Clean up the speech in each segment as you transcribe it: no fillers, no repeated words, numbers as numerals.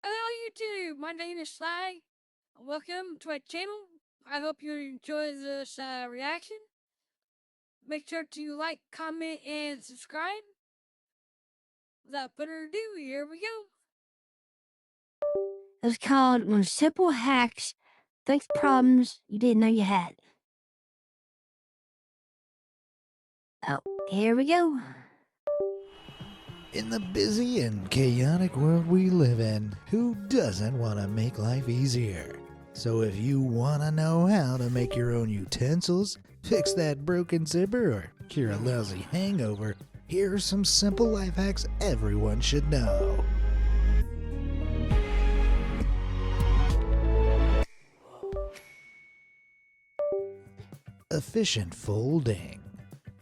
Hello YouTube, my name is Sly. Welcome to my channel. I hope you enjoy this reaction. Make sure to like, comment, and subscribe. Without further ado, here we go. It's called When Simple Hacks Fix Problems You Didn't Know You Had. Oh, here we go. In the busy and chaotic world we live in, who doesn't want to make life easier? So if you want to know how to make your own utensils, fix that broken zipper, or cure a lousy hangover, here are some simple life hacks everyone should know. Efficient folding.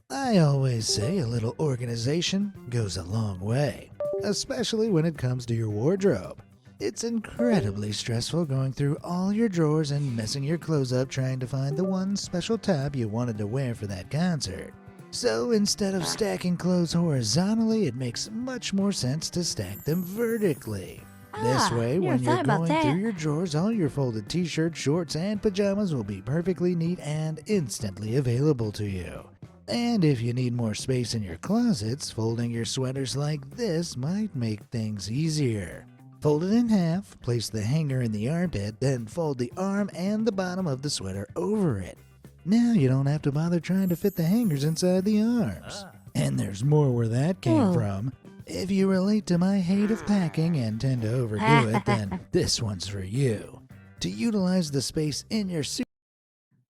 I always say a little organization goes a long way, especially when it comes to your wardrobe. It's incredibly stressful going through all your drawers and messing your clothes up trying to find the one special top you wanted to wear for that concert. So instead of stacking clothes horizontally, it makes much more sense to stack them vertically. This way, never when you're thought about going that. through your drawers, all your folded t-shirts, shorts, and pajamas will be perfectly neat and instantly available to you. And if you need more space in your closets, folding your sweaters like this might make things easier. Fold it in half, place the hanger in the armpit, then fold the arm and the bottom of the sweater over it. Now you don't have to bother trying to fit the hangers inside the arms. And there's more where that came from. If you relate to my hate of packing and tend to overdo it, then this one's for you. To utilize the space in your suit.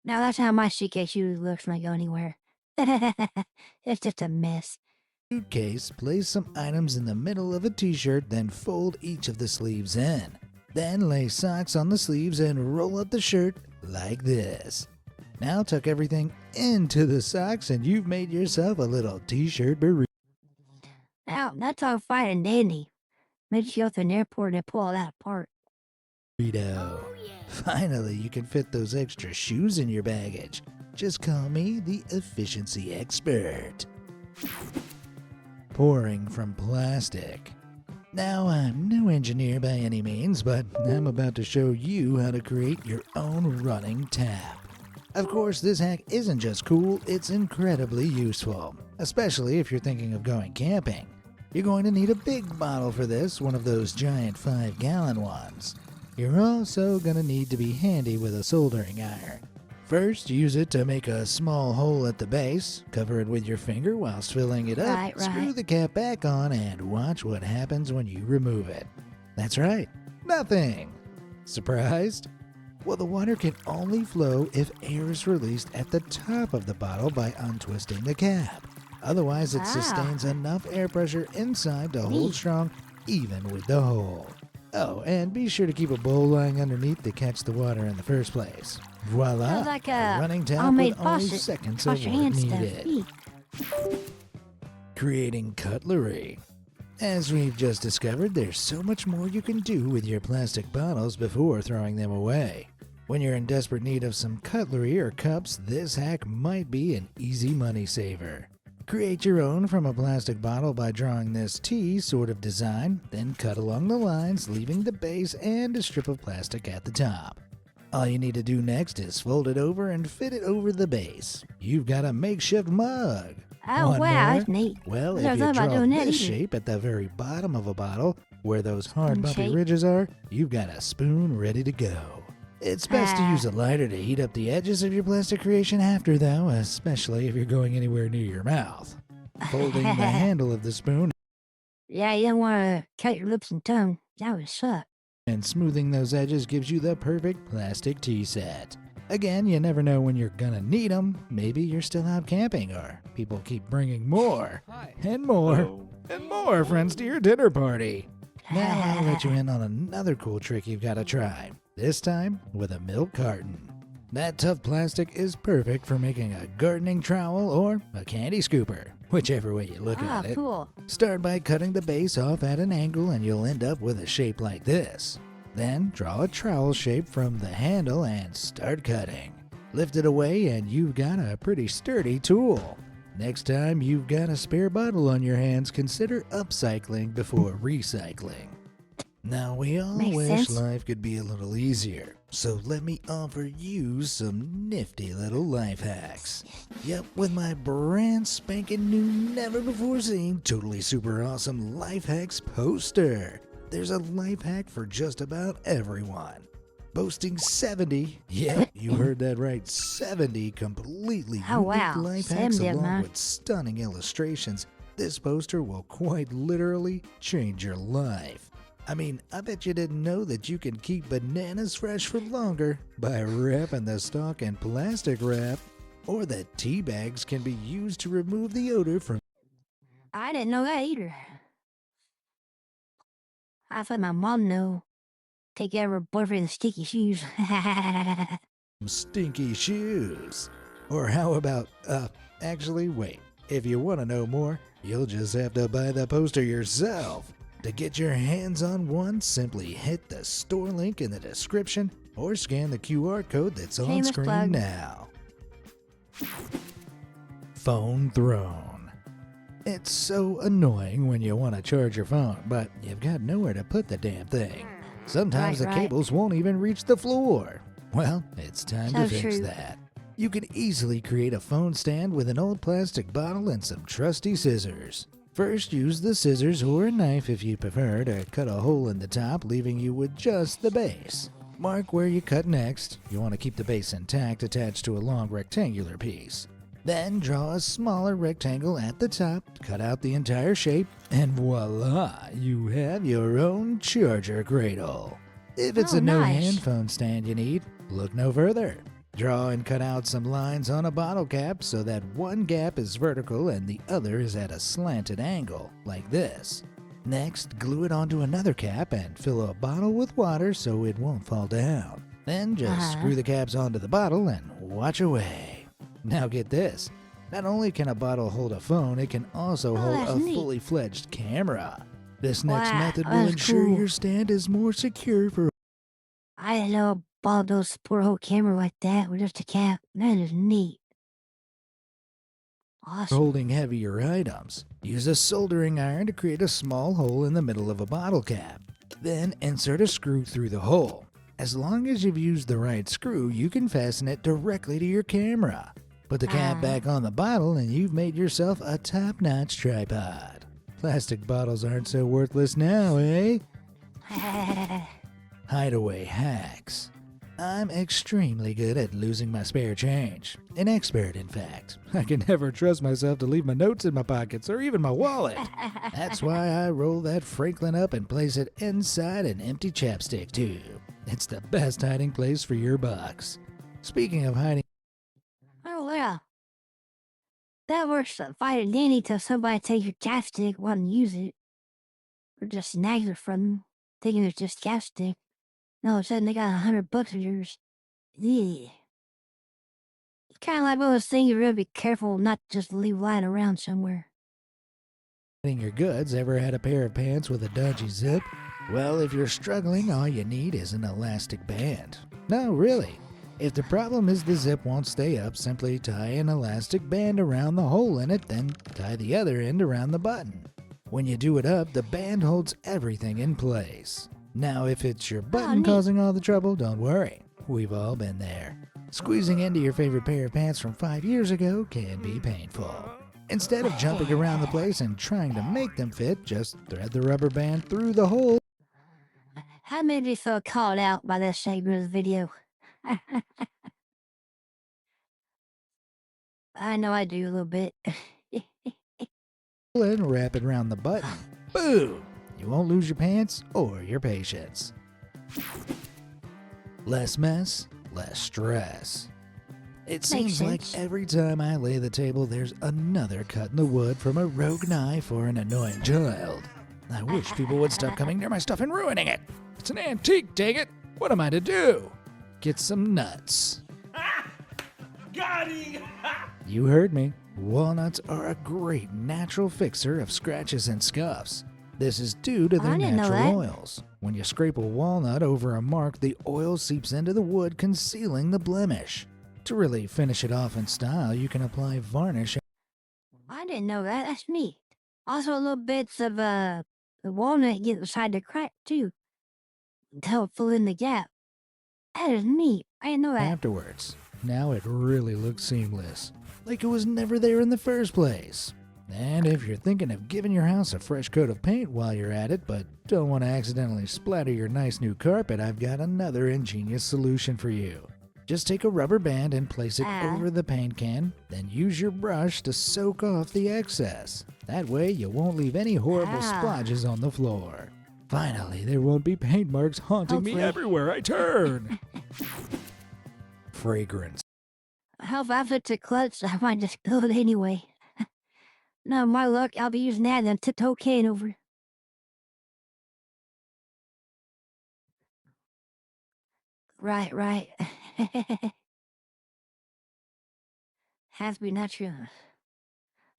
Now that's how my suitcase usually looks when I go anywhere. It's just a mess. Suitcase, place some items in the middle of a t-shirt, then fold each of the sleeves in. Then lay socks on the sleeves and roll up the shirt like this. Now tuck everything into the socks and you've made yourself a little t-shirt Now, that's all fine and dandy. Maybe you go to an airport and pull that apart. burrito. Finally, you can fit those extra shoes in your baggage. Just call me the efficiency expert. Pouring from plastic. Now, I'm no engineer by any means, but I'm about to show you how to create your own running tap. Of course, this hack isn't just cool, it's incredibly useful, especially if you're thinking of going camping. You're going to need a big bottle for this, one of those giant 5-gallon ones. You're also going to need to be handy with a soldering iron. First, use it to make a small hole at the base, cover it with your finger whilst filling it up, Right. screw the cap back on, and watch what happens when you remove it. That's right, nothing! Surprised? Well, the water can only flow if air is released at the top of the bottle by untwisting the cap. Otherwise, it sustains enough air pressure inside to hold strong even with the hole. Oh, and be sure to keep a bowl lying underneath to catch the water in the first place. Voila! Sounds like a running tap homemade with only faucet. seconds Wash of your work hands needed. Creating cutlery. As we've just discovered, there's so much more you can do with your plastic bottles before throwing them away. When you're in desperate need of some cutlery or cups, this hack might be an easy money saver. Create your own from a plastic bottle by drawing this T sort of design, then cut along the lines, leaving the base and a strip of plastic at the top. All you need to do next is fold it over and fit it over the base. You've got a makeshift mug. Oh, Want wow, more? that's neat. Well, Never if you thought about draw doing that this either. shape at the very bottom of a bottle, where those hard Spoon bumpy shape? ridges are, you've got a spoon ready to go. It's best to use a lighter to heat up the edges of your plastic creation after, though, especially if you're going anywhere near your mouth. Folding the handle of the spoon Yeah, you don't want to cut your lips and tongue. That would suck. and smoothing those edges gives you the perfect plastic tea set. Again, you never know when you're gonna need them. Maybe you're still out camping, or people keep bringing more and more and more friends to your dinner party. Now I'll let you in on another cool trick you've got to try, this time with a milk carton. That tough plastic is perfect for making a gardening trowel or a candy scooper, whichever way you look at it. Cool. Start by cutting the base off at an angle and you'll end up with a shape like this. Then draw a trowel shape from the handle and start cutting. Lift it away and you've got a pretty sturdy tool. Next time you've got a spare bottle on your hands, consider upcycling before recycling. Now, we all Makes wish sense. life could be a little easier, so let me offer you some nifty little life hacks. Yep, with my brand spanking new, never before seen, totally super awesome life hacks poster. There's a life hack for just about everyone. Boasting 70, yep, you heard that right, 70 completely Oh, unique wow, life hacks 70 of 'em, along huh? with stunning illustrations. This poster will quite literally change your life. I mean, I bet you didn't know that you can keep bananas fresh for longer by wrapping the stalk in plastic wrap, or that tea bags can be used to remove the odor from I didn't know that either. I thought my mom knew. Take care of her boyfriend's sticky shoes. stinky shoes. Or how about, actually, wait. If you want to know more, you'll just have to buy the poster yourself. To get your hands on one, simply hit the store link in the description or scan the QR code that's on Shameless screen plug. now. Phone throne. It's so annoying when you want to charge your phone, but you've got nowhere to put the damn thing. Sometimes Right, the right. cables won't even reach the floor. Well, it's time to So fix true. that. You can easily create a phone stand with an old plastic bottle and some trusty scissors. First, use the scissors or a knife if you prefer to cut a hole in the top, leaving you with just the base. Mark where you cut next. You want to keep the base intact, attached to a long rectangular piece. Then draw a smaller rectangle at the top, cut out the entire shape, and voila, you have your own charger cradle. If it's Oh, a no nice. hand phone stand you need, look no further. Draw and cut out some lines on a bottle cap so that one gap is vertical and the other is at a slanted angle, like this. Next, glue it onto another cap and fill a bottle with water so it won't fall down. Then just Uh-huh. screw the caps onto the bottle and watch away. Now get this. Not only can a bottle hold a phone, it can also Oh, hold that's a neat. fully fledged camera. This next Wow, method will that's ensure cool. your stand is more secure for I didn't know about those poor whole camera like that with just a cap. That is neat. Awesome. holding heavier items. Use a soldering iron to create a small hole in the middle of a bottle cap. Then insert a screw through the hole. As long as you've used the right screw, you can fasten it directly to your camera. Put the cap Ah. back on the bottle and you've made yourself a top-notch tripod. Plastic bottles aren't so worthless now, eh? Hideaway hacks. I'm extremely good at losing my spare change. An expert, in fact. I can never trust myself to leave my notes in my pockets or even my wallet. That's why I roll that Franklin up and place it inside an empty chapstick tube. It's the best hiding place for your bucks. Speaking of hiding, Oh, yeah. That works fine and dandy till somebody takes your chapstick and use it. Or just snags it from them, thinking it's just chapstick. And all of a sudden they got $100 of yours. Yeah. It's kind of like one of those things you really be careful not to just leave lying around somewhere. your goods ever had a pair of pants with a dodgy zip? Well, if you're struggling, all you need is an elastic band. No, really. If the problem is the zip won't stay up, simply tie an elastic band around the hole in it, then tie the other end around the button. When you do it up, the band holds everything in place. Now, if it's your button neat. causing all the trouble, don't worry. We've all been there. Squeezing into your favorite pair of pants from 5 years ago can be painful. Instead of jumping around the place and trying to make them fit, just thread the rubber band through the hole. How many of you felt called out by this segment of the video? I know I do a little bit. And wrap it around the button. Boom! You won't lose your pants or your patience. Less mess, less stress. It Makes seems like sense. every time I lay the table, there's another cut in the wood from a rogue knife or an annoying child. I wish people would stop coming near my stuff and ruining it. It's an antique, dang it! What am I to do? Get some nuts. Got him! You heard me. Walnuts are a great natural fixer of scratches and scuffs. This is due to their I didn't know natural that. oils. When you scrape a walnut over a mark, the oil seeps into the wood, concealing the blemish. To really finish it off in style, you can apply varnish. I didn't know that. That's neat. Also, little bits of the walnut get inside the crack too. to help fill in the gap. That is neat. I didn't know that. Afterwards, now it really looks seamless, like it was never there in the first place. And if you're thinking of giving your house a fresh coat of paint while you're at it, but don't want to accidentally splatter your nice new carpet, I've got another ingenious solution for you. Just take a rubber band and place it over the paint can, then use your brush to soak off the excess. That way you won't leave any horrible splotches on the floor. Finally, there won't be paint marks haunting me everywhere I turn. Fragrance. Hell, if I fit a clutch, I might just do it anyway. No, my luck, I'll be using that and then tiptoe cane over. Right. Has to be natural.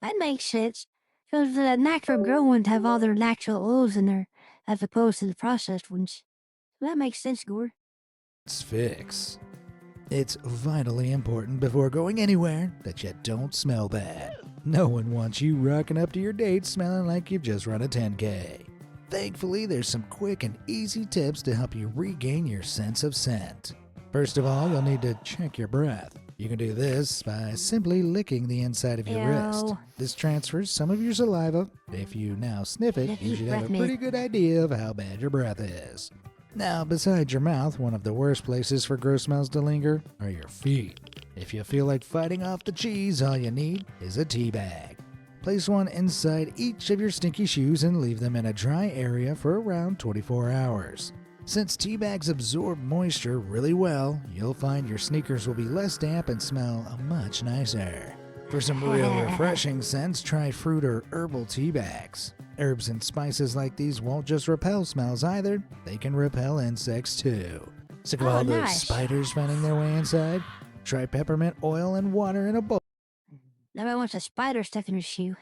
That makes sense. Because the natural grown ones have all their natural oils in there, as opposed to the processed ones. That makes sense, Gore. Fix. It's vitally important before going anywhere that you don't smell bad. No one wants you rocking up to your date smelling like you've just run a 10K. Thankfully, there's some quick and easy tips to help you regain your sense of scent. First of all, you'll need to check your breath. You can do this by simply licking the inside of your wrist. This transfers some of your saliva. If you now sniff it, you should have a pretty good idea of how bad your breath is. Now, besides your mouth, one of the worst places for gross smells to linger are your feet. If you feel like fighting off the cheese, all you need is a tea bag. Place one inside each of your stinky shoes and leave them in a dry area for around 24 hours. Since tea bags absorb moisture really well, you'll find your sneakers will be less damp and smell much nicer. For some real refreshing scents, try fruit or herbal tea bags. Herbs and spices like these won't just repel smells either, they can repel insects too. Sick of all those spiders finding their way inside? Try peppermint oil and water in a bowl Nobody wants a spider stuck in her shoe.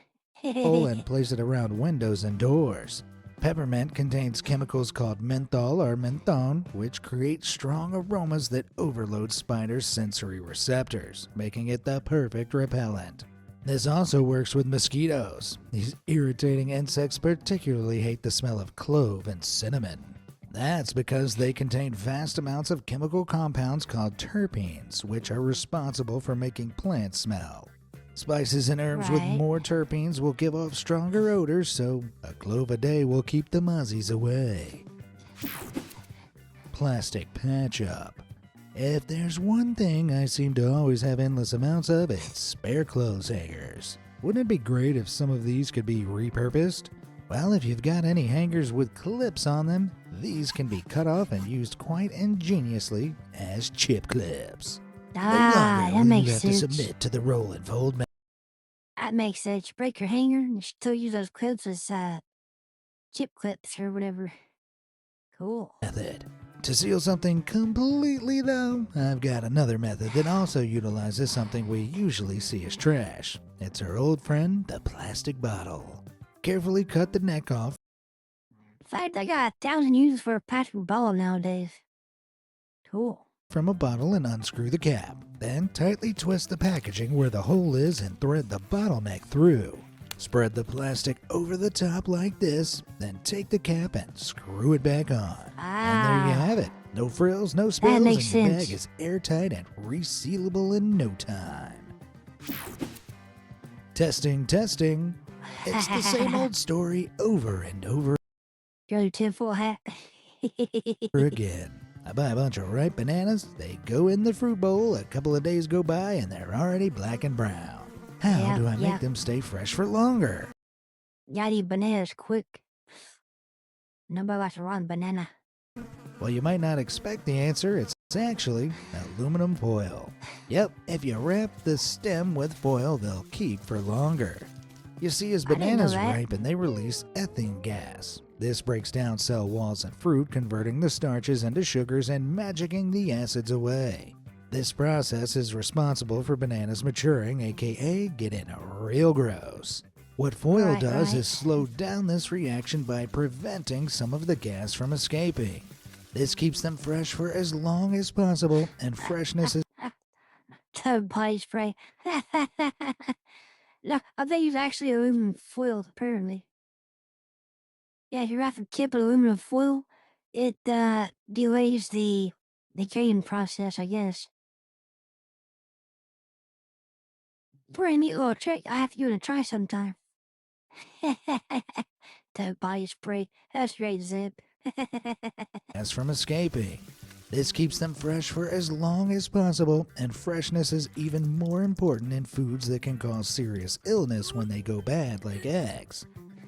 and place it around windows and doors. Peppermint contains chemicals called menthol or menthone, which create strong aromas that overload spiders' sensory receptors, making it the perfect repellent. This also works with mosquitoes. These irritating insects particularly hate the smell of clove and cinnamon. That's because they contain vast amounts of chemical compounds called terpenes, which are responsible for making plants smell. Spices and herbs with more terpenes will give off stronger odors, so a clove a day will keep the muzzies away. Plastic patch-up. If there's one thing I seem to always have endless amounts of, it's spare clothes hangers. Wouldn't it be great if some of these could be repurposed? Well, if you've got any hangers with clips on them, these can be cut off and used quite ingeniously as chip clips. That makes sense. To submit to the roll and fold method. That makes sense. Break your hanger and you still use those clips as chip clips or whatever. Cool. To seal something completely, though, I've got another method that also utilizes something we usually see as trash. It's our old friend, the plastic bottle. Carefully cut the neck off. In fact, I got 1,000 uses for a plastic bottle nowadays. Cool. From a bottle and unscrew the cap. Then tightly twist the packaging where the hole is and thread the bottleneck through. Spread the plastic over the top like this, then take the cap and screw it back on. And there you have it. No frills, no spills, and the bag is airtight and resealable in no time. Testing. It's the same old story over and over Got your tinfoil hat? again. I buy a bunch of ripe bananas, they go in the fruit bowl, a couple of days go by, and they're already black and brown. How do I make them stay fresh for longer? Gotta eat bananas quick. Nobody likes a rotten banana. Well, you might not expect the answer. It's actually aluminum foil. Yep, if you wrap the stem with foil, they'll keep for longer. You see, as bananas ripen, they release ethane gas. This breaks down cell walls in fruit, converting the starches into sugars and magicking the acids away. This process is responsible for bananas maturing, aka getting real gross. What foil does is slow down this reaction by preventing some of the gas from escaping. This keeps them fresh for as long as possible, and freshness is Tub pie spray. No, I think it's actually aluminum foil, apparently. Yeah, if you wrap a kip in aluminum foil, it delays the decaying process, I guess. Pretty neat little trick. I have to give it a try sometime. Toad body spray. That's great, Zip. As from escaping. This keeps them fresh for as long as possible, and freshness is even more important in foods that can cause serious illness when they go bad, like eggs.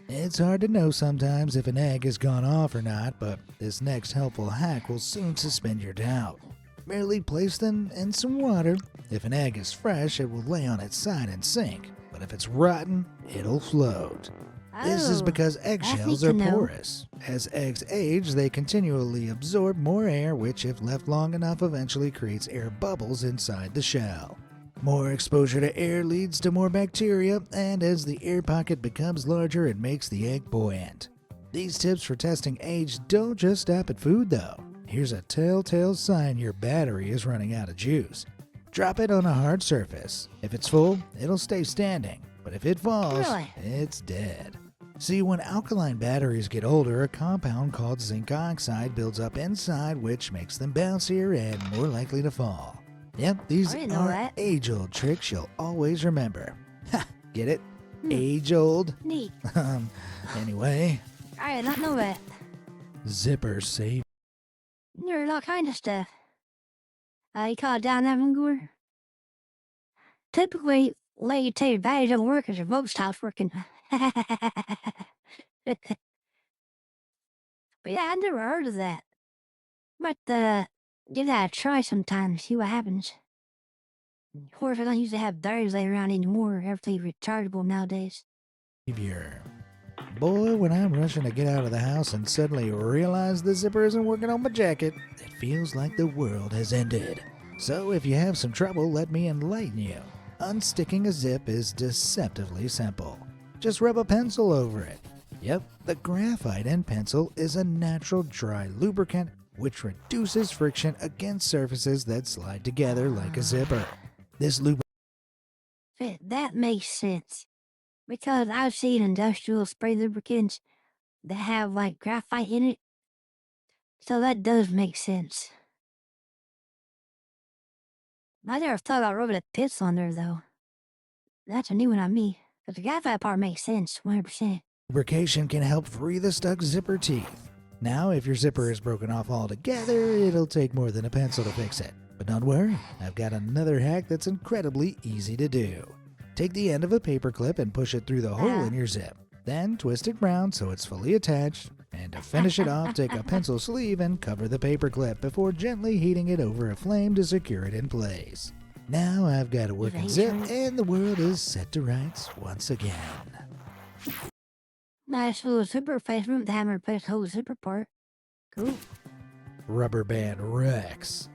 It's hard to know sometimes if an egg has gone off or not, but this next helpful hack will soon suspend your doubt. Merely place them in some water. If an egg is fresh, it will lay on its side and sink, but if it's rotten, it'll float. This is Oh, because neat eggshells to are know. porous. As eggs age, they continually absorb more air, which, if left long enough, eventually creates air bubbles inside the shell. More exposure to air leads to more bacteria, and as the air pocket becomes larger, it makes the egg buoyant. These tips for testing age don't just stop at food, though. Here's a telltale sign your battery is running out of juice. Drop it on a hard surface. If it's full, it'll stay standing, but if it falls, Really? it's dead. See, when alkaline batteries get older, a compound called zinc oxide builds up inside, which makes them bouncier and more likely to fall. Yep, these I didn't know are that. age-old tricks you'll always remember. Ha! Get it? Hmm. Age-old? Neat. Anyway, I did not know that. zipper safe. There's all kind of stuff. You call it down that one, Gore? Typically, let you tell your battery doesn't work as your remote stops working. But yeah, I never heard of that. But give that a try sometime, see what happens. Of course, I don't usually have batteries laying around anymore. Everything's rechargeable nowadays. Behavior. Boy, when I'm rushing to get out of the house and suddenly realize the zipper isn't working on my jacket, it feels like the world has ended. So if you have some trouble, let me enlighten you. Unsticking a zip is deceptively simple. Just rub a pencil over it. Yep, the graphite in pencil is a natural dry lubricant which reduces friction against surfaces that slide together like a zipper. This lubricant That makes sense. Because I've seen industrial spray lubricants that have like graphite in it. So that does make sense. I never thought about rubbing a pencil on there though. That's a new one on me. But the graphite part makes sense, 100%. lubrication can help free the stuck zipper teeth. Now, if your zipper is broken off altogether, it'll take more than a pencil to fix it. But don't worry, I've got another hack that's incredibly easy to do. Take the end of a paper clip and push it through the hole in your zip. Then twist it round so it's fully attached. And to finish it off, take a pencil sleeve and cover the paper clip before gently heating it over a flame to secure it in place. Now I've got a working Right, zip right. and the world is set to rights once again. Nice little zipper replacement. The hammer replaced the whole zipper part. Cool. Rubber Band Rex.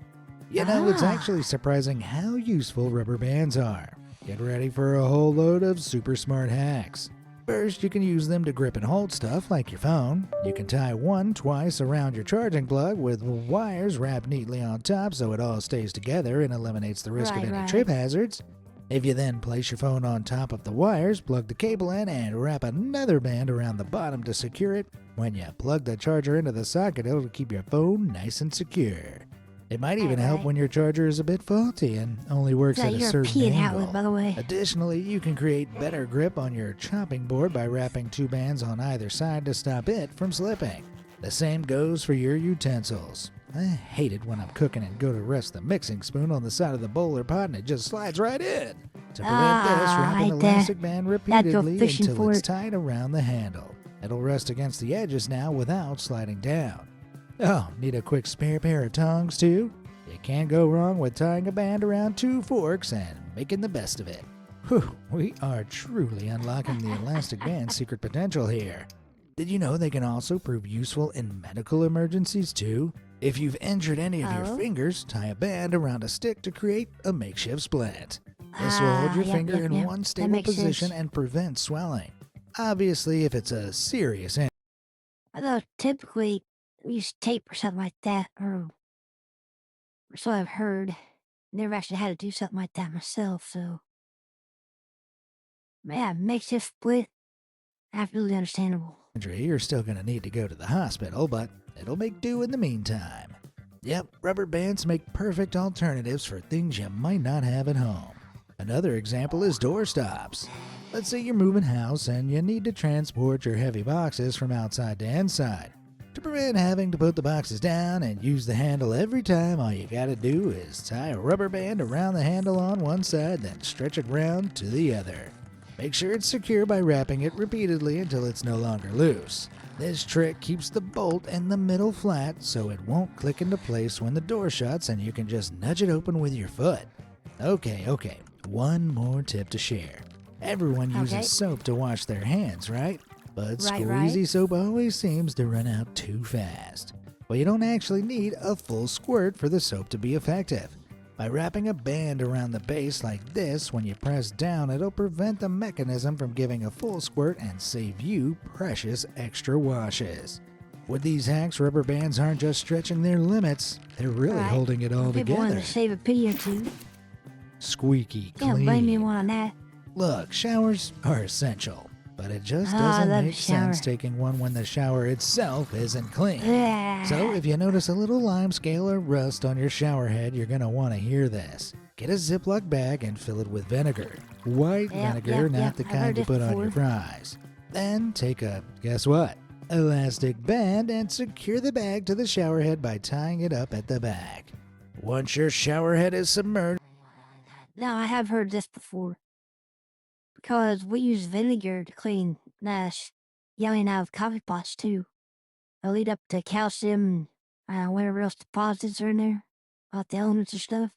You know, it's Ah. actually surprising how useful rubber bands are. Get ready for a whole load of super smart hacks. First, you can use them to grip and hold stuff like your phone. You can tie one twice around your charging plug with wires wrapped neatly on top so it all stays together and eliminates the risk of Right, any right. trip hazards. If you then place your phone on top of the wires, plug the cable in, and wrap another band around the bottom to secure it, when you plug the charger into the socket, it'll keep your phone nice and secure. It might even help Right. when your charger is a bit faulty and only works It's a at a certain European angle. outlet, by the way. Additionally, you can create better grip on your chopping board by wrapping two bands on either side to stop it from slipping. The same goes for your utensils. I hate it when I'm cooking and go to rest the mixing spoon on the side of the bowl or pot and it just slides right in. To prevent this, wrap I an bet. elastic band go repeatedly fishing until for it's it. tight around the handle. It'll rest against the edges now without sliding down. Oh, need a quick spare pair of tongs too? You can't go wrong with tying a band around two forks and making the best of it. Whew, we are truly unlocking the elastic band's secret potential here. Did you know they can also prove useful in medical emergencies too? If you've injured any of your Oh? fingers, tie a band around a stick to create a makeshift splint. This will hold your Yep, finger yep, in yep. one That stable makes position sense. and prevent swelling. Obviously, if it's a serious injury, Although typically we use tape or something like that, or so I've heard. Never actually had to do something like that myself, so yeah, makeshift split, absolutely understandable. you're still going to need to go to the hospital, but It'll make do in the meantime. Yep, rubber bands make perfect alternatives for things you might not have at home. Another example is door stops. Let's say you're moving house and you need to transport your heavy boxes from outside to inside. To prevent having to put the boxes down and use the handle every time, all you gotta do is tie a rubber band around the handle on one side, then stretch it round to the other. Make sure it's secure by wrapping it repeatedly until it's no longer loose. This trick keeps the bolt in the middle flat so it won't click into place when the door shuts and you can just nudge it open with your foot. Okay, one more tip to share. Everyone uses Okay. soap to wash their hands, right? But Right, squeezy right. soap always seems to run out too fast. Well, you don't actually need a full squirt for the soap to be effective. By wrapping a band around the base like this, when you press down, it'll prevent the mechanism from giving a full squirt and save you precious extra washes. With these hacks, rubber bands aren't just stretching their limits, they're really Right. holding it all People wanted together. to save a penny or two. Squeaky Can't clean. blame anyone on that. Look, showers are essential, but it just I doesn't love a make sense shower. taking one when the shower itself isn't clean. Ugh. So if you notice a little lime scale or rust on your shower head, you're gonna want to hear this. Get a Ziploc bag and fill it with vinegar. White vinegar, not the I've kind heard you this put on your before. fries. Then take a, guess what? Elastic band and secure the bag to the shower head by tying it up at the back. Once your shower head is submerged, Now, I have heard this before. Because we use vinegar to clean nice yelling out of coffee pots, too. It'll lead up to calcium and whatever else deposits are in there. About the elements and stuff.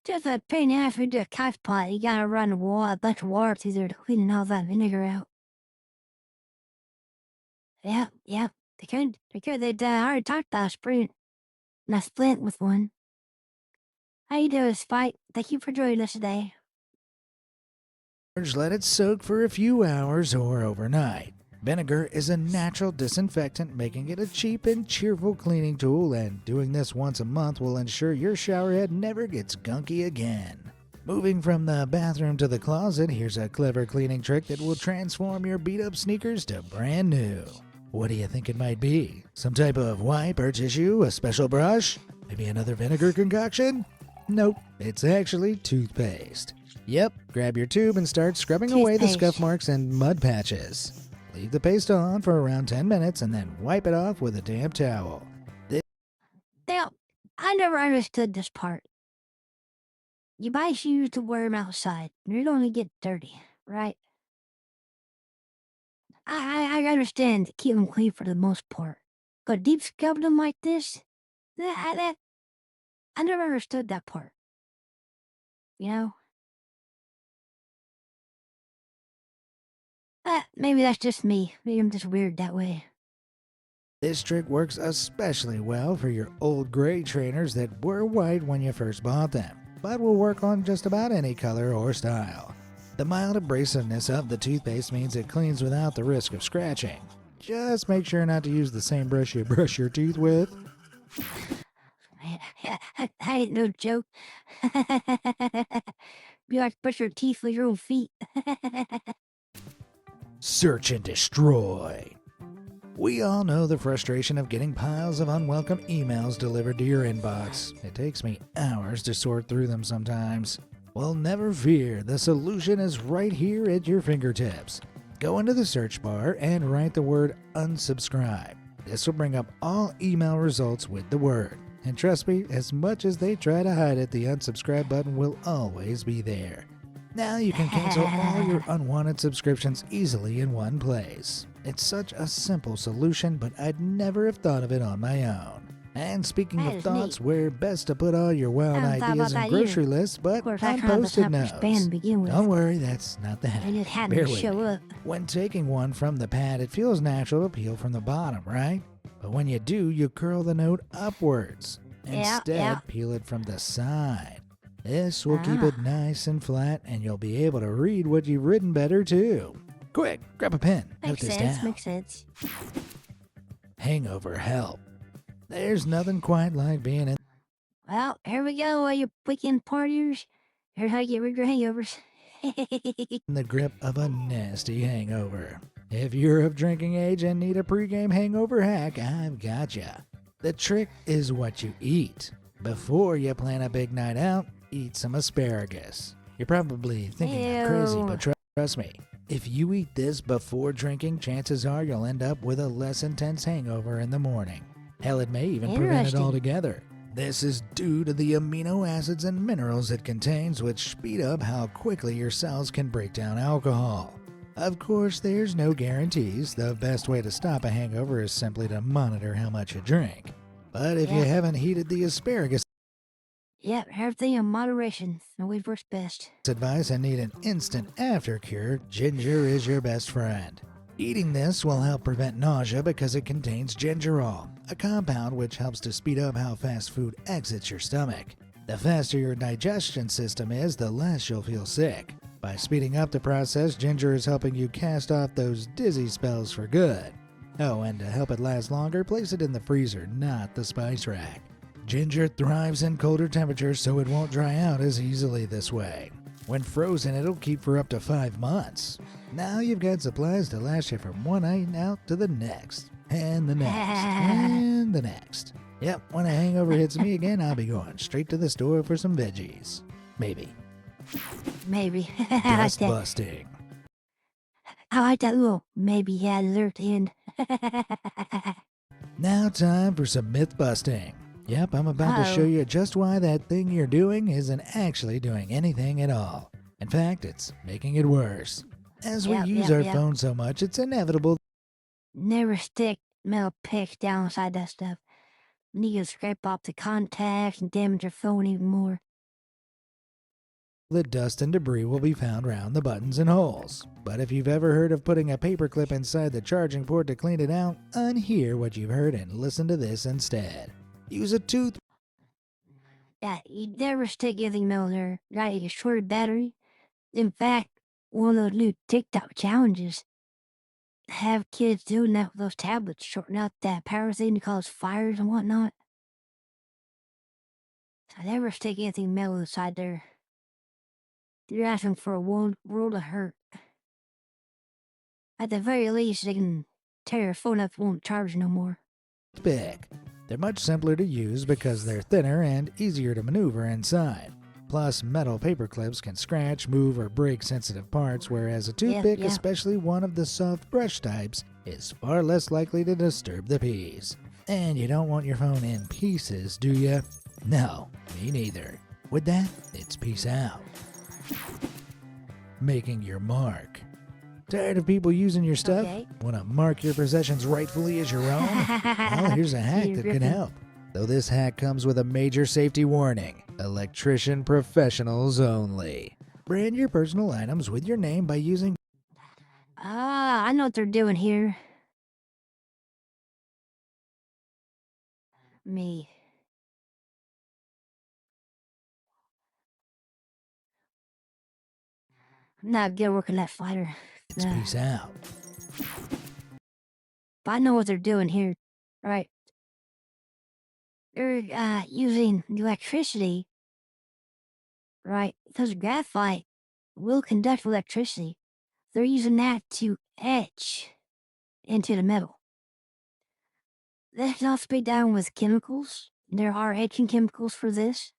Just a pain in the ass into a coffee pot. You gotta run a bunch of water through there to clean all that vinegar out. Yeah. They could. They'd already talked about sprint. And I splint with one. How you doing, Spike? Thank you for joining us today. let it soak for a few hours or overnight. Vinegar is a natural disinfectant, making it a cheap and cheerful cleaning tool, and doing this once a month will ensure your shower head never gets gunky again. Moving from the bathroom to the closet, here's a clever cleaning trick that will transform your beat-up sneakers to brand new. What do you think it might be? Some type of wipe or tissue? A special brush? Maybe another vinegar concoction? Nope, it's actually toothpaste. Yep, grab your tube and start scrubbing away the Toothpaste. scuff marks and mud patches. Leave the paste on for around 10 minutes and then wipe it off with a damp towel. Now, I never understood this part. You buy shoes to wear them outside. You're going to get dirty, right? I understand to keep them clean for the most part. But deep scrub them like this? I never understood that part. You know? Maybe that's just me. Maybe I'm just weird that way. This trick works especially well for your old gray trainers that were white when you first bought them, but will work on just about any color or style. The mild abrasiveness of the toothpaste means it cleans without the risk of scratching. Just make sure not to use the same brush you brush your teeth with. I ain't no joke. You like to brush your teeth with your own feet. Search and destroy. We all know the frustration of getting piles of unwelcome emails delivered to your inbox. It takes me hours to sort through them sometimes. Well, never fear, the solution is right here at your fingertips. Go into the search bar and write the word unsubscribe. This will bring up all email results with the word. And trust me, as much as they try to hide it, the unsubscribe button will always be there. Now you can cancel all your unwanted subscriptions easily in one place. It's such a simple solution, but I'd never have thought of it on my own. And speaking That of is thoughts, neat. where best to put all your wild I haven't thought ideas about and that either. grocery lists, but Of course, on I kind of post-it up notes. for spam to begin with. Don't worry, that's not the I habit. just had Bear to with show me. up. When taking one from the pad, it feels natural to peel from the bottom, right? But when you do, you curl the note upwards. Yeah, Instead, yeah. peel it from the side. This will keep Ah. it nice and flat, and you'll be able to read what you've written better, too. Quick, grab a pen. Note Makes this sense, down. makes sense. Hangover help. There's nothing quite like being in Well, here we go, all you weekend partiers. Here's how you get rid of your hangovers. the grip of a nasty hangover. If you're of drinking age and need a pregame hangover hack, I've got ya. The trick is what you eat. Before you plan a big night out, eat some asparagus. You're probably thinking I'm crazy, Ew. but trust me. If you eat this before drinking, chances are you'll end up with a less intense hangover in the morning. Hell, it may even prevent it Interesting. altogether. This is due to the amino acids and minerals it contains, which speed up how quickly your cells can break down alcohol. Of course, there's no guarantees. The best way to stop a hangover is simply to monitor how much you drink. But if you Yeah. haven't heeded the asparagus Yep, everything in moderation. Always works best. advice and need an instant after cure, ginger is your best friend. Eating this will help prevent nausea because it contains gingerol, a compound which helps to speed up how fast food exits your stomach. The faster your digestion system is, the less you'll feel sick. By speeding up the process, ginger is helping you cast off those dizzy spells for good. Oh, and to help it last longer, place it in the freezer, not the spice rack. Ginger thrives in colder temperatures, so it won't dry out as easily this way. When frozen, it'll keep for up to 5 months. Now you've got supplies to last you from one night out to the next, and the next, and the next. Yep, when a hangover hits me again, I'll be going straight to the store for some veggies. Maybe. Maybe. I like Dust that. busting. I like that little maybe alert in. Now time for some myth busting. Yep, I'm about to show Uh-oh. you just why that thing you're doing isn't actually doing anything at all. In fact, it's making it worse. As we Yep, use yep, our yep. phone so much, it's inevitable Never stick metal picks down inside that stuff. You can scrape off the contacts and damage your phone even more. that dust and debris will be found around the buttons and holes. But if you've ever heard of putting a paperclip inside the charging port to clean it out, unhear what you've heard and listen to this instead. Use a tooth Yeah, you never stick anything metal there. Got a shorted battery. In fact, one of those new TikTok challenges have kids doing that with those tablets, shorting out that power thing to cause fires and whatnot. So never stick anything metal inside there. You're asking for a world of hurt. At the very least, they can tear your phone up, it won't charge no more. pick. They're much simpler to use because they're thinner and easier to maneuver inside. Plus, metal paper clips can scratch, move, or break sensitive parts, whereas a toothpick, yeah. especially one of the soft brush types, is far less likely to disturb the peas. And you don't want your phone in pieces, do you? No, me neither. With that, it's peace out. Making your mark. Tired of people using your stuff? Okay. Want to mark your possessions rightfully as your own? Well, here's a hack You're that can ripping. help. Though this hack comes with a major safety warning. Electrician professionals only. Brand your personal items with your name by using Ah, I know what they're doing here. Me. I'm not good working that fighter. It's Nah. peace out. But I know what they're doing here. Right. They're using the electricity. Right. Because graphite will conduct electricity. They're using that to etch into the metal. This can also be done with chemicals. There are etching chemicals for this.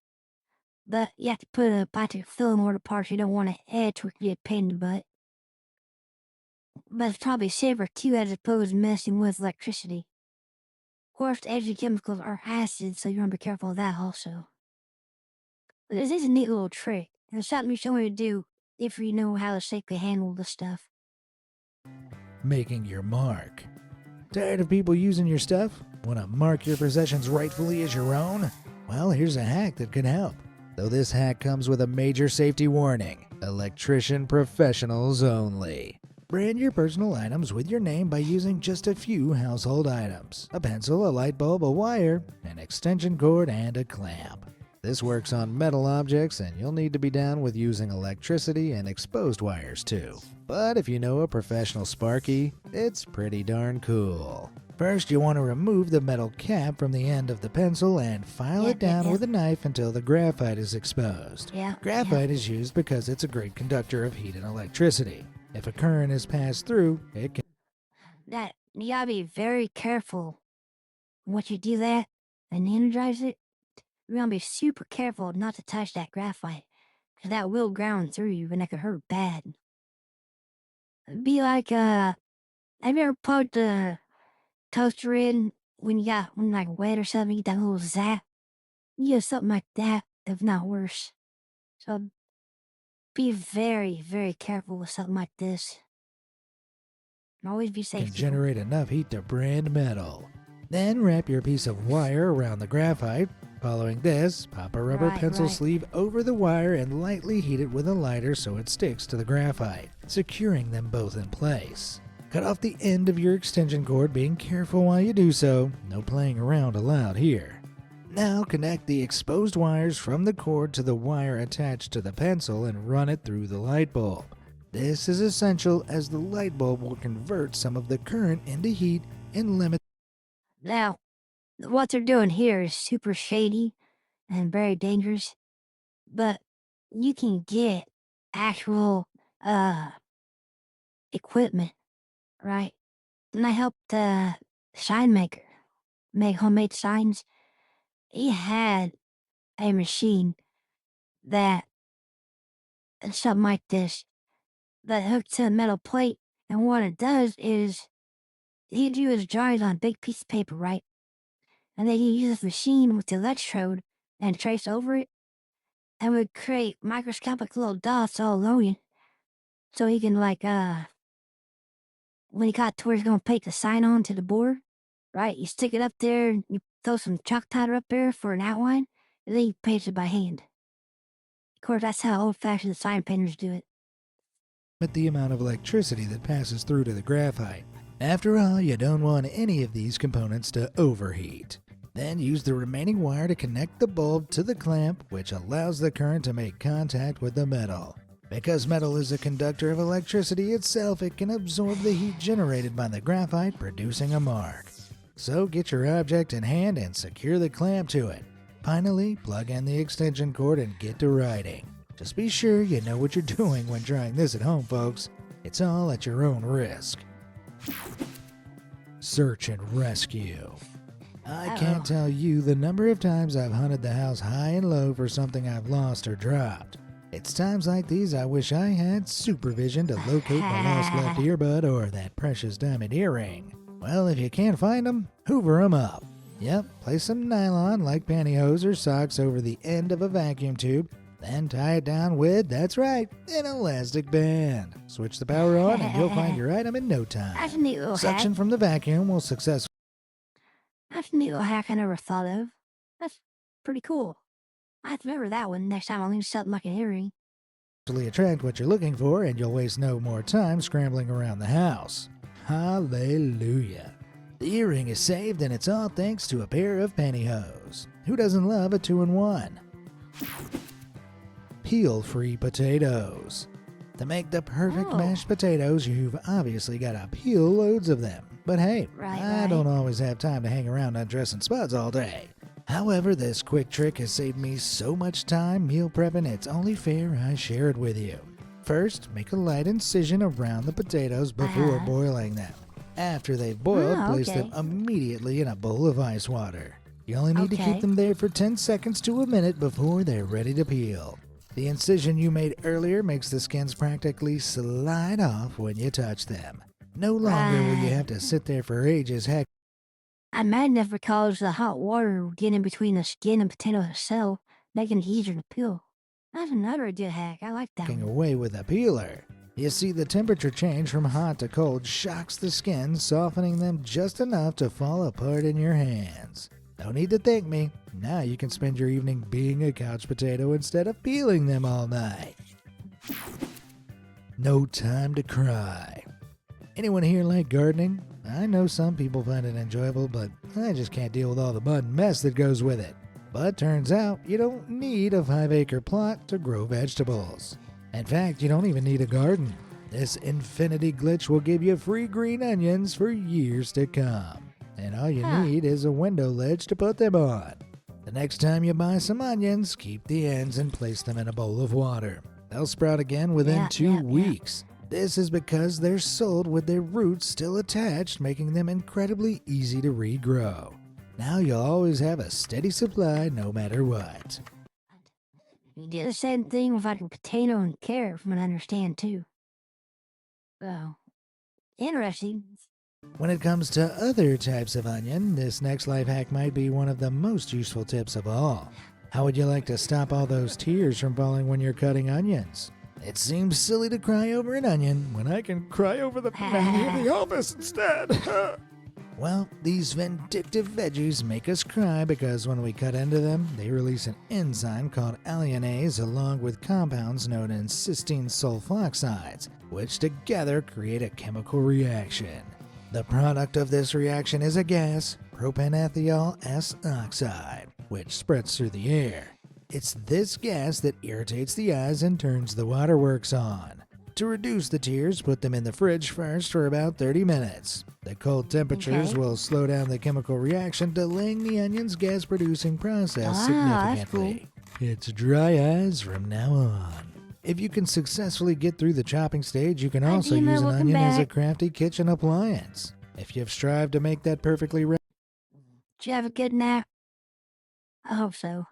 But you have to put a bunch of film over the parts you don't want to etch, which can be a pain in the butt. But it's probably safer too, as opposed to messing with electricity. Of course, the etching chemicals are acid, so you want to be careful of that also. But this is a neat little trick. It's something you show me to do if you know how to safely handle this stuff. Making your mark. Tired of people using your stuff? Want to mark your possessions rightfully as your own? Well, here's a hack that can help. Though this hack comes with a major safety warning. Electrician professionals only. Brand your personal items with your name by using just a few household items. A pencil, a light bulb, a wire, an extension cord, and a clamp. This works on metal objects, and you'll need to be down with using electricity and exposed wires too. But if you know a professional Sparky, it's pretty darn cool. First, you want to remove the metal cap from the end of the pencil and file it down with a knife until the graphite is exposed. Yeah. Graphite is used because it's a great conductor of heat and electricity. If a current is passed through, it can that you gotta be very careful once you do that and energize it. You're gonna be super careful not to touch that graphite, because that will ground through you and that could hurt bad. It'd be like, have you ever poked a toaster in when you got when like wet or something, you get that little zap? You get something like that, if not worse. So be very, very careful with something like this. And always be safe. Can generate enough heat to brand metal. Then wrap your piece of wire around the graphite. Following this, pop a rubber pencil Right. sleeve over the wire and lightly heat it with a lighter so it sticks to the graphite, securing them both in place. Cut off the end of your extension cord, being careful while you do so. No playing around allowed here. Now connect the exposed wires from the cord to the wire attached to the pencil and run it through the light bulb. This is essential as the light bulb will convert some of the current into heat and limit. Now, what they're doing here is super shady and very dangerous, but you can get actual equipment, right? And I helped the sign maker make homemade signs. He had a machine that something like this that hooked to a metal plate, and what it does is he drew his drawings on a big piece of paper, right? And then he used this machine with the electrode and trace over it and would create microscopic little dots all over you. So he can when he got to where he's gonna paint the sign onto the board, right? You stick it up there and you throw some chalk powder up there for an outline, and then you paint it by hand. Of course, that's how old-fashioned sign painters do it. The amount of electricity that passes through to the graphite. After all, you don't want any of these components to overheat. Then use the remaining wire to connect the bulb to the clamp, which allows the current to make contact with the metal. Because metal is a conductor of electricity itself, it can absorb the heat generated by the graphite, producing a mark. So get your object in hand and secure the clamp to it. Finally, plug in the extension cord and get to writing. Just be sure you know what you're doing when trying this at home, folks. It's all at your own risk. Search and rescue. I can't tell you the number of times I've hunted the house high and low for something I've lost or dropped. It's times like these I wish I had supervision to locate my lost left earbud or that precious diamond earring. Well, if you can't find them, hoover them up. Yep, place some nylon like pantyhose or socks over the end of a vacuum tube, then tie it down with, that's right, an elastic band. Switch the power on and you'll find your item in no time. That's a neat little Suction hack. from the vacuum will successfully That's a neat little hack I never thought of. That's pretty cool. I have to remember that one next time I lose something like an earring. attract what you're looking for, and you'll waste no more time scrambling around the house. Hallelujah. The earring is saved, and it's all thanks to a pair of pantyhose. Who doesn't love a 2-in-1? Peel-free potatoes. To make the perfect Oh. mashed potatoes, you've obviously got to peel loads of them. But hey, I don't always have time to hang around undressing spuds all day. However, this quick trick has saved me so much time meal prepping, it's only fair I share it with you. First, make a light incision around the potatoes before boiling them. After they've boiled, place them immediately in a bowl of ice water. You only need to keep them there for 10 seconds to a minute before they're ready to peel. The incision you made earlier makes the skins practically slide off when you touch them. No longer will you have to sit there for ages I imagine that's because the hot water would get in between the skin and potato itself, making it easier to peel. That's another good hack. I like that hacking one. away with a peeler. You see, the temperature change from hot to cold shocks the skin, softening them just enough to fall apart in your hands. No need to thank me. Now you can spend your evening being a couch potato instead of peeling them all night. No time to cry. Anyone here like gardening? I know some people find it enjoyable, but I just can't deal with all the mud and mess that goes with it. But turns out you don't need a 5-acre plot to grow vegetables. In fact, you don't even need a garden. This infinity glitch will give you free green onions for years to come. And all you need is a window ledge to put them on. The next time you buy some onions, keep the ends and place them in a bowl of water. They'll sprout again within 2 weeks. This is because they're sold with their roots still attached, making them incredibly easy to regrow. Now you'll always have a steady supply no matter what. You did the same thing with like a potato and carrot, from what I understand, too. Well, interesting. When it comes to other types of onion, this next life hack might be one of the most useful tips of all. How would you like to stop all those tears from falling when you're cutting onions? It seems silly to cry over an onion when I can cry over the penalty of the office instead. Well, these vindictive veggies make us cry because when we cut into them, they release an enzyme called alliinase along with compounds known as cysteine sulfoxides, which together create a chemical reaction. The product of this reaction is a gas, propanethiol S oxide, which spreads through the air. It's this gas that irritates the eyes and turns the waterworks on. To reduce the tears, put them in the fridge first for about 30 minutes. The cold temperatures Okay. will slow down the chemical reaction, delaying the onion's gas-producing process Ah, that's significantly. It's dry eyes from now on. If you can successfully get through the chopping stage, you can Hi, also Dima, use an welcome onion as a back. crafty kitchen appliance. If you've strived to make that perfectly Did you have a good nap? I hope so.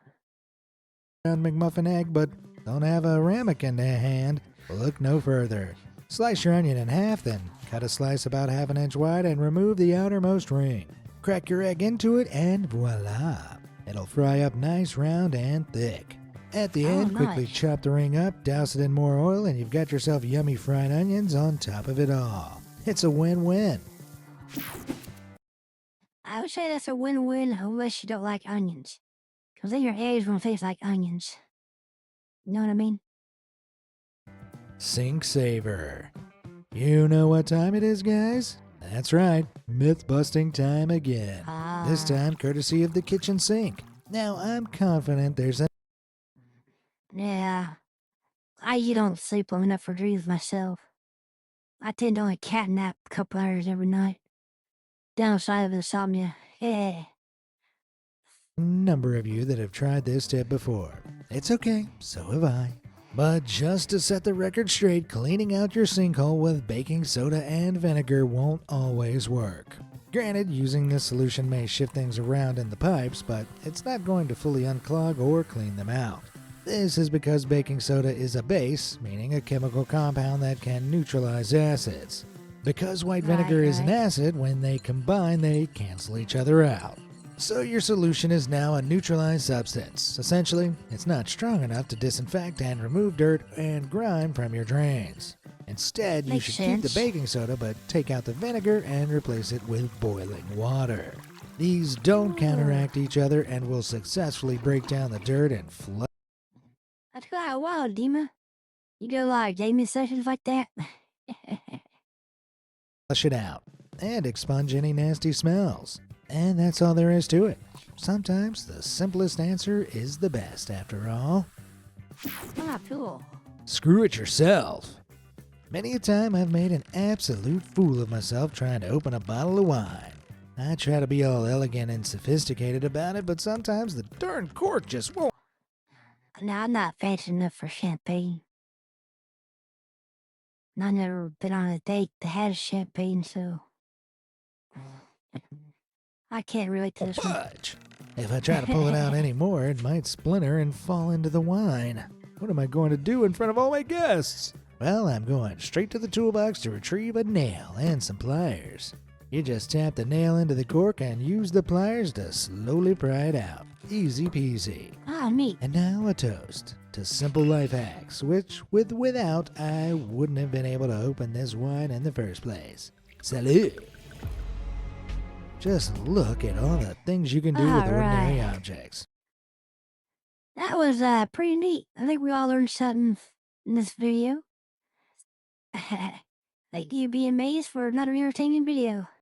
round McMuffin egg, but don't have a ramekin to hand, look no further. Slice your onion in half, then cut a slice about ½ inch wide and remove the outermost ring. Crack your egg into it and voila! It'll fry up nice, round, and thick. At the Oh, end, quickly nice. chop the ring up, douse it in more oil, and you've got yourself yummy fried onions on top of it all. It's a win-win. I would say that's a win-win unless you don't like onions. Because then your eggs won't taste like onions. You know what I mean? Sink Saver. You know what time it is, guys? That's right, myth busting time again. This time, courtesy of the kitchen sink. Now, I'm confident there's a Yeah. I usually don't sleep long enough for dreams myself. I tend to only cat nap a couple hours every night. Downside of insomnia. Yeah. number of you that have tried this tip before. It's okay, so have I. But just to set the record straight, cleaning out your sinkhole with baking soda and vinegar won't always work. Granted, using this solution may shift things around in the pipes, but it's not going to fully unclog or clean them out. This is because baking soda is a base, meaning a chemical compound that can neutralize acids. Because white vinegar is an Right. acid, when they combine, they cancel each other out. So your solution is now a neutralized substance. Essentially, it's not strong enough to disinfect and remove dirt and grime from your drains. Instead, you Makes should keep the sense. baking soda but take out the vinegar and replace it with boiling water. These don't counteract each other and will successfully break down the dirt and That's quite wild, Dima. You go like gaming sessions like that? flush it out and expunge any nasty smells. And that's all there is to it. Sometimes the simplest answer is the best after all. Ah, cool. Screw it yourself. Many a time I've made an absolute fool of myself trying to open a bottle of wine. I try to be all elegant and sophisticated about it, but sometimes the darn cork just won't. Now, I'm not fancy enough for champagne. And I've never been on a date that had champagne, so I can't relate to this one. Fudge. If I try to pull it out anymore, it might splinter and fall into the wine. What am I going to do in front of all my guests? Well, I'm going straight to the toolbox to retrieve a nail and some pliers. You just tap the nail into the cork and use the pliers to slowly pry it out. Easy peasy. Ah, neat. And now a toast to simple life hacks, which without I wouldn't have been able to open this wine in the first place. Salud! Just look at all the things you can do with ordinary Alright. objects. That was pretty neat. I think we all learned something in this video. Like you'd be amazed for another entertaining video.